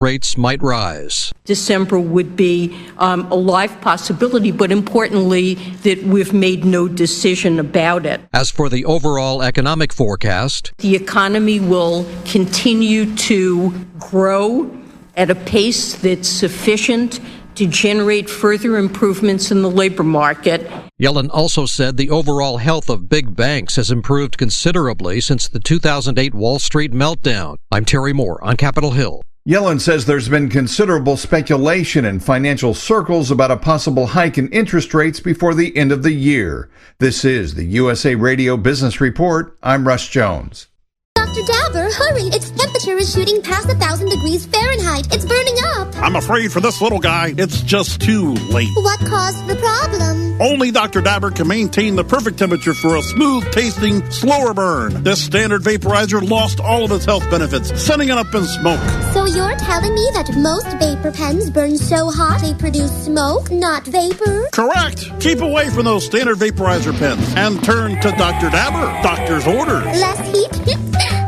rates might rise. December would be a live possibility, but importantly, that we've made no decision about it. As for the overall economic forecast, the economy will continue to grow at a pace that's sufficient to generate further improvements in the labor market. Yellen also said the overall health of big banks has improved considerably since the 2008 Wall Street meltdown. I'm Terry Moore on Capitol Hill. Yellen says there's been considerable speculation in financial circles about a possible hike in interest rates before the end of the year. This is the USA Radio Business Report. I'm Russ Jones. Dr. Dabber, hurry! Its temperature is shooting past 1,000 degrees Fahrenheit. It's burning up. I'm afraid for this little guy, it's just too late. What caused the problem? Only Dr. Dabber can maintain the perfect temperature for a smooth-tasting, slower burn. This standard vaporizer lost all of its health benefits, sending it up in smoke. So you're telling me that most vapor pens burn so hot they produce smoke, not vapor? Correct. Keep away from those standard vaporizer pens and turn to Dr. Dabber. Doctor's orders. Less heat,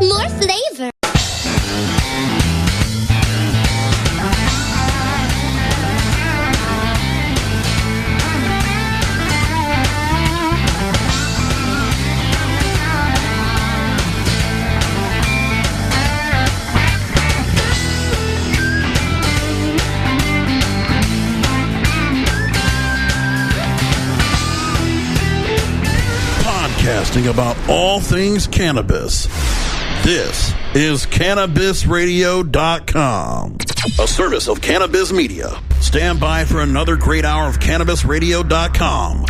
more flavor. Podcasting about all things cannabis. This is CannabisRadio.com, a service of Cannabis Media. Stand by for another great hour of CannabisRadio.com.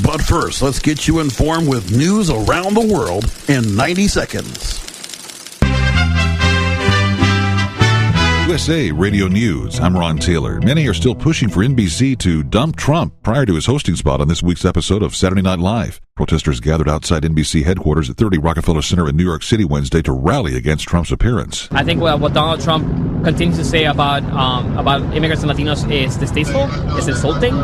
But first, let's get you informed with news around the world in 90 seconds. USA Radio News. I'm Ron Taylor. Many are still pushing for NBC to dump Trump prior to his hosting spot on this week's episode of Saturday Night Live. Protesters gathered outside NBC headquarters at 30 Rockefeller Center in New York City Wednesday to rally against Trump's appearance. I think what Donald Trump continues to say about immigrants and Latinos is distasteful, it's insulting,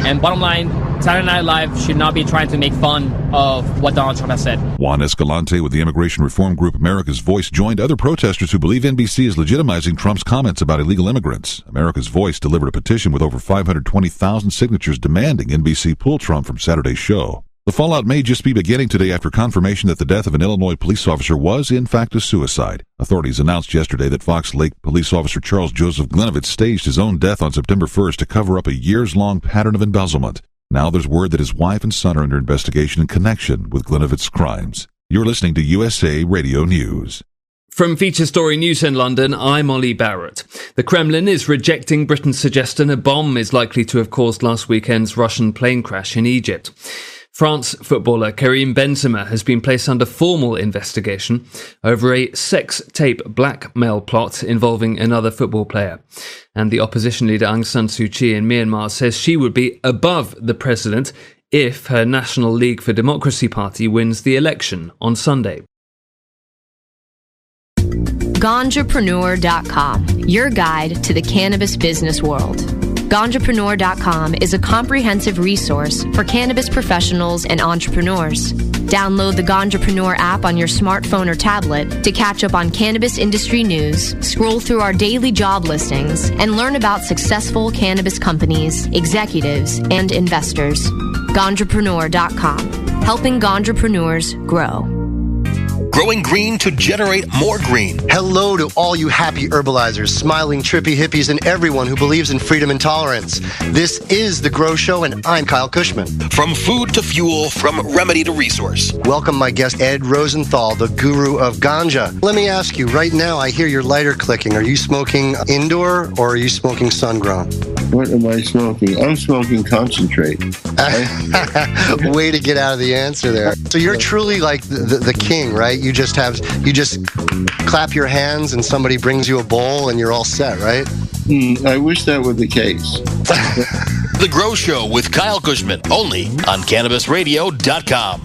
and bottom line, Saturday Night Live should not be trying to make fun of what Donald Trump has said. Juan Escalante with the immigration reform group America's Voice joined other protesters who believe NBC is legitimizing Trump's comments about illegal immigrants. America's Voice delivered a petition with over 520,000 signatures demanding NBC pull Trump from Saturday's show. The fallout may just be beginning today after confirmation that the death of an Illinois police officer was, in fact, a suicide. Authorities announced yesterday that Fox Lake police officer Charles Joseph Glinovitz staged his own death on September 1st to cover up a years-long pattern of embezzlement. Now there's word that his wife and son are under investigation in connection with Glinovitz's crimes. You're listening to USA Radio News. From Feature Story News in London, I'm Ollie Barrett. The Kremlin is rejecting Britain's suggestion a bomb is likely to have caused last weekend's Russian plane crash in Egypt. France footballer Karim Benzema has been placed under formal investigation over a sex tape blackmail plot involving another football player. And the opposition leader Aung San Suu Kyi in Myanmar says she would be above the president if her National League for Democracy party wins the election on Sunday. Ganjapreneur.com, your guide to the cannabis business world. Ganjapreneur.com is a comprehensive resource for cannabis professionals and entrepreneurs. Download the Ganjapreneur app on your smartphone or tablet to catch up on cannabis industry news, scroll through our daily job listings, and learn about successful cannabis companies, executives, and investors. Ganjapreneur.com, helping Ganjapreneurs grow. Growing green to generate more green. Hello to all you happy herbalizers, smiling trippy hippies, and everyone who believes in freedom and tolerance. This is The Grow Show, and I'm Kyle Cushman. From food to fuel, from remedy to resource. Welcome my guest, Ed Rosenthal, the guru of ganja. Let me ask you, right now I hear your lighter clicking. Are you smoking indoor or are you smoking sun-grown? What am I smoking? I'm smoking concentrate. Way to get out of the answer there. So you're truly like the king, right? You just clap your hands and somebody brings you a bowl and you're all set, right? I wish that were the case. The Grow Show with Kyle Cushman, only on CannabisRadio.com.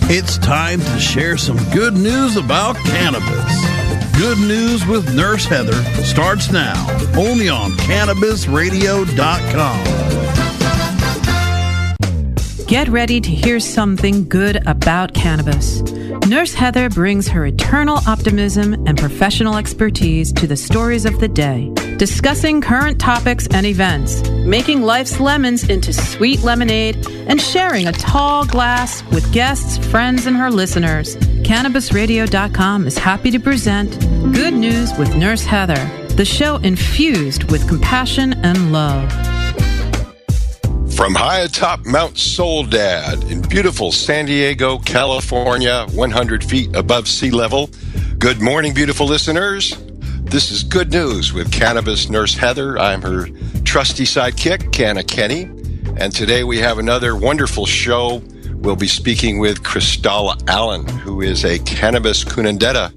It's time to share some good news about cannabis. Good News with Nurse Heather starts now, only on CannabisRadio.com. Get ready to hear something good about cannabis. Nurse Heather brings her eternal optimism and professional expertise to the stories of the day, discussing current topics and events, making life's lemons into sweet lemonade, and sharing a tall glass with guests, friends, and her listeners. CannabisRadio.com is happy to present Good News with Nurse Heather, the show infused with compassion and love. From high atop Mount Soledad in beautiful San Diego, California, 100 feet above sea level. Good morning, beautiful listeners. This is Good News with Cannabis Nurse Heather. I'm her trusty sidekick, Canna Kenny. And today we have another wonderful show. We'll be speaking with Cristala Allen, who is a cannabis Cunandera,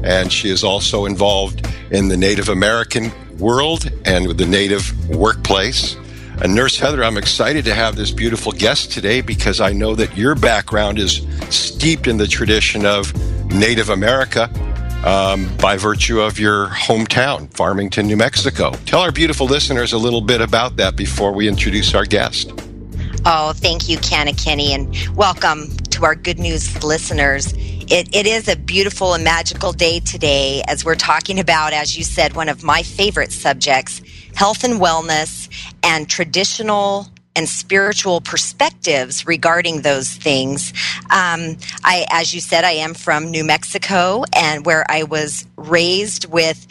and she is also involved in the Native American world and with the Native workplace. And Nurse Heather, I'm excited to have this beautiful guest today because I know that your background is steeped in the tradition of Native America by virtue of your hometown, Farmington, New Mexico. Tell our beautiful listeners a little bit about that before we introduce our guest. Oh, thank you, Canna Kenny, and welcome to our Good News listeners. It is a beautiful and magical day today as we're talking about, as you said, one of my favorite subjects, health and wellness and traditional and spiritual perspectives regarding those things. As you said, I am from New Mexico, and where I was raised with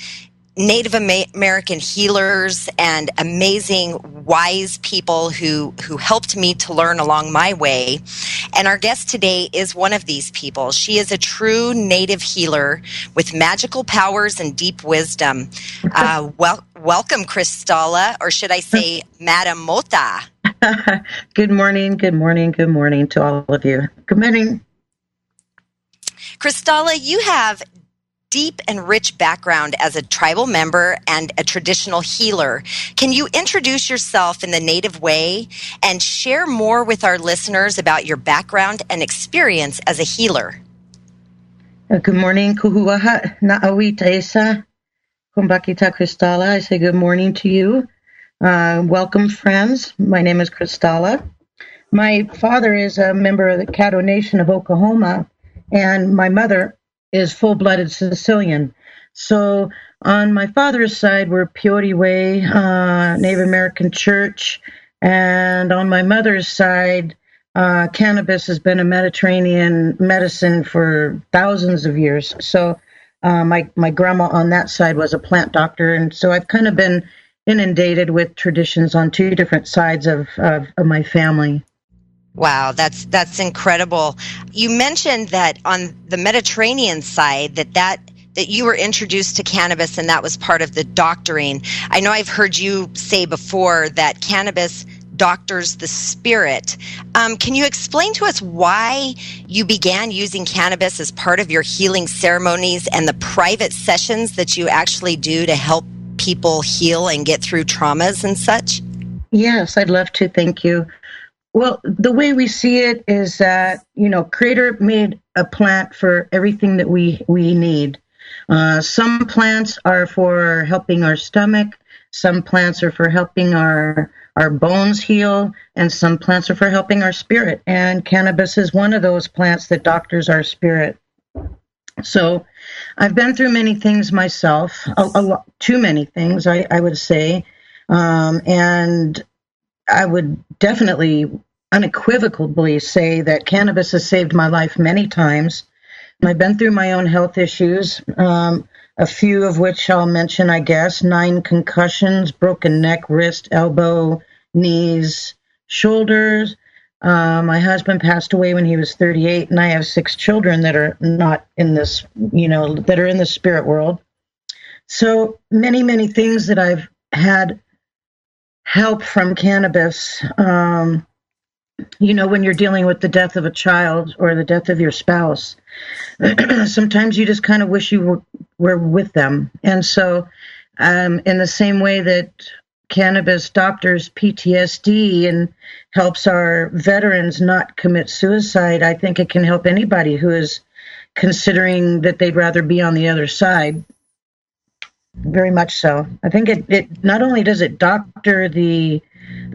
Native American healers and amazing, wise people who helped me to learn along my way. And our guest today is one of these people. She is a true Native healer with magical powers and deep wisdom. Welcome, Cristala, or should I say, Madam Mota. Good morning to all of you. Good morning. Cristala, you have deep and rich background as a tribal member and a traditional healer. Can you introduce yourself in the Native way and share more with our listeners about your background and experience as a healer? Good morning, Kuhuaha Na'awita Esa, Kumbakita Cristala. I say good morning to you. Welcome, friends. My name is Cristala. My father is a member of the Caddo Nation of Oklahoma, and my mother is full-blooded Sicilian. So on my father's side, we're Peyote Way, Native American Church, and on my mother's side, cannabis has been a Mediterranean medicine for thousands of years. So my grandma on that side was a plant doctor, and so I've kind of been inundated with traditions on two different sides of my family. Wow, that's incredible. You mentioned that on the Mediterranean side that you were introduced to cannabis and that was part of the doctoring. I know I've heard you say before that cannabis doctors the spirit. Can you explain to us why you began using cannabis as part of your healing ceremonies and the private sessions that you actually do to help people heal and get through traumas and such? Yes, I'd love to. Thank you. Well, the way we see it is that, Creator made a plant for everything that we need. Some plants are for helping our stomach. Some plants are for helping our bones heal. And some plants are for helping our spirit. And cannabis is one of those plants that doctors our spirit. So I've been through many things myself, too many things, I would say. And I would definitely unequivocally say that cannabis has saved my life many times. I've been through my own health issues, a few of which I'll mention, I guess. 9 concussions, broken neck, wrist, elbow, knees, shoulders. My husband passed away when he was 38, and I have 6 children that are not in this, that are in the spirit world. So many, many things that I've had help from cannabis. When you're dealing with the death of a child or the death of your spouse, sometimes you just kind of wish you were with them. And so in the same way that cannabis doctors PTSD and helps our veterans not commit suicide, I think it can help anybody who is considering that they'd rather be on the other side. Very much so. I think it not only does it doctor the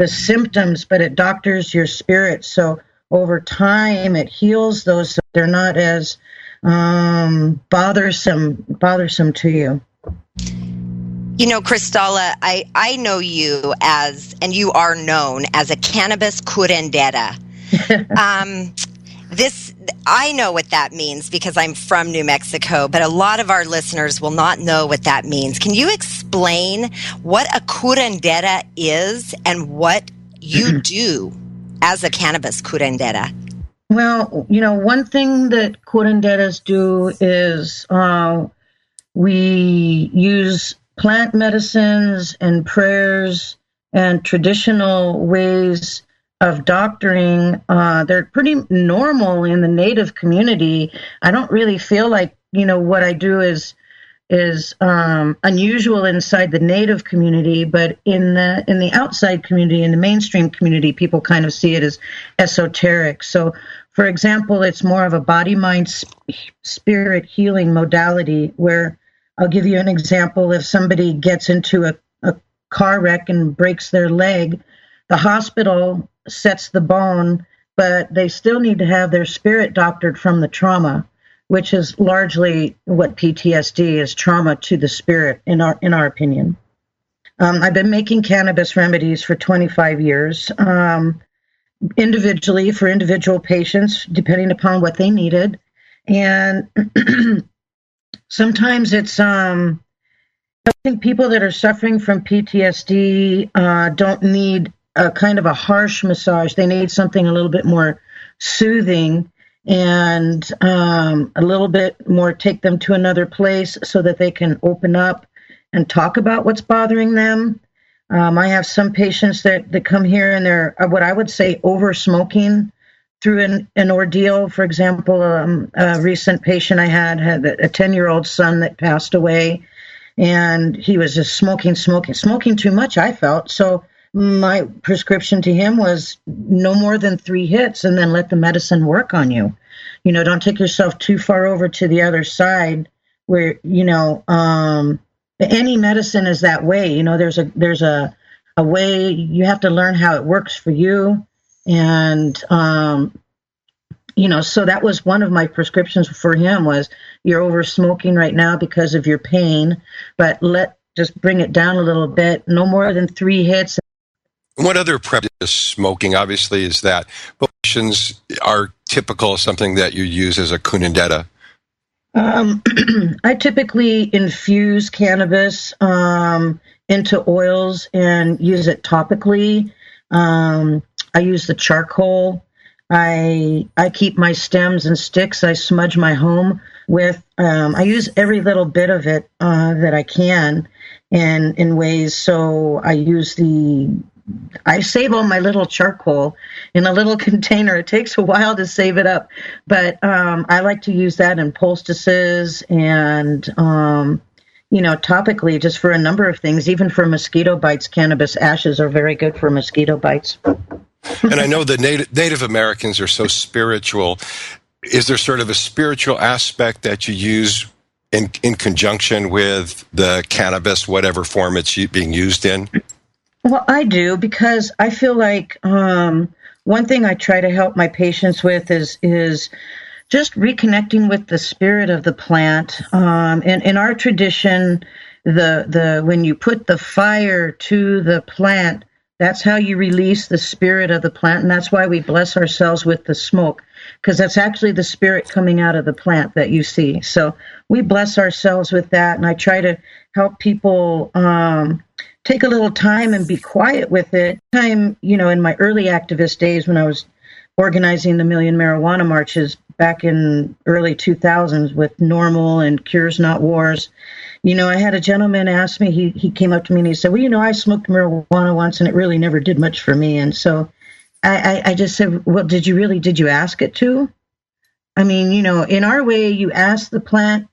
symptoms, but it doctors your spirit. So over time, it heals those. So they're not as bothersome to you. You know, Cristala, I know you as, and you are known as a cannabis curandera. I know what that means because I'm from New Mexico, but a lot of our listeners will not know what that means. Can you explain what a curandera is and what you do as a cannabis curandera? Well, you know, one thing that curanderas do is we use plant medicines and prayers and traditional ways of doctoring. They're pretty normal in the Native community. I don't really feel like, you know, what I do is unusual inside the Native community, but in the outside community, in the mainstream community, people kind of see it as esoteric. So, for example, it's more of a body, mind, spirit healing modality, where I'll give you an example. If somebody gets into a car wreck and breaks their leg, the hospital sets the bone, but they still need to have their spirit doctored from the trauma, which is largely what PTSD is, trauma to the spirit, in our opinion. I've been making cannabis remedies for 25 years, individually for individual patients, depending upon what they needed. And sometimes it's, I think people that are suffering from PTSD don't need a kind of a harsh massage. They need something a little bit more soothing and a little bit more take them to another place so that they can open up and talk about what's bothering them. I have some patients that come here and they're what I would say over smoking through an ordeal. For example, a recent patient I had a 10-year-old son that passed away, and he was just smoking too much, I felt. So my prescription to him was no more than 3 hits and then let the medicine work on you. You know, don't take yourself too far over to the other side where, you know, any medicine is that way. You know, there's a way. You have to learn how it works for you. And, you know, so that was one of my prescriptions for him was, you're over smoking right now because of your pain, but just bring it down a little bit, no more than 3 hits. What other prep is smoking? Obviously, is that potions are typical of something that you use as a curandera? I typically infuse cannabis into oils and use it topically. I use the charcoal. I keep my stems and sticks. I smudge my home with. I use every little bit of it that I can, and in ways. So I save all my little charcoal in a little container. It takes a while to save it up, but I like to use that in poultices and, you know, topically just for a number of things. Even for mosquito bites, cannabis ashes are very good for mosquito bites. And I know the Native Americans are so spiritual. Is there sort of a spiritual aspect that you use in conjunction with the cannabis, whatever form it's being used in? Well, I do, because I feel like one thing I try to help my patients with is just reconnecting with the spirit of the plant. In our tradition, when you put the fire to the plant, that's how you release the spirit of the plant, and that's why we bless ourselves with the smoke, because that's actually the spirit coming out of the plant that you see. So we bless ourselves with that, and I try to help people take a little time and be quiet with it. You know, in my early activist days when I was organizing the Million Marijuana Marches back in early 2000s with NORML and Cures Not Wars, you know, I had a gentleman ask me, he came up to me and he said, well, you know, I smoked marijuana once and it really never did much for me. And so I just said, well, did you ask it to? I mean, you know, in our way, you ask the plant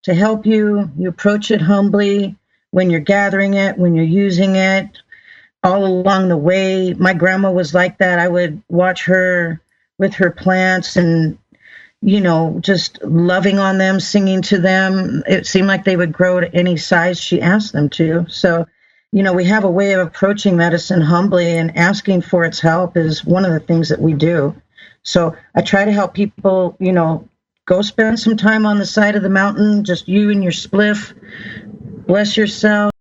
to help you, you approach it humbly. When you're gathering it, when you're using it, all along the way. My grandma was like that. I would watch her with her plants and, you know, just loving on them, singing to them. It seemed like they would grow to any size she asked them to. So, you know, we have a way of approaching medicine humbly, and asking for its help is one of the things that we do. So I try to help people, you know, go spend some time on the side of the mountain, just you and your spliff. Bless yourself.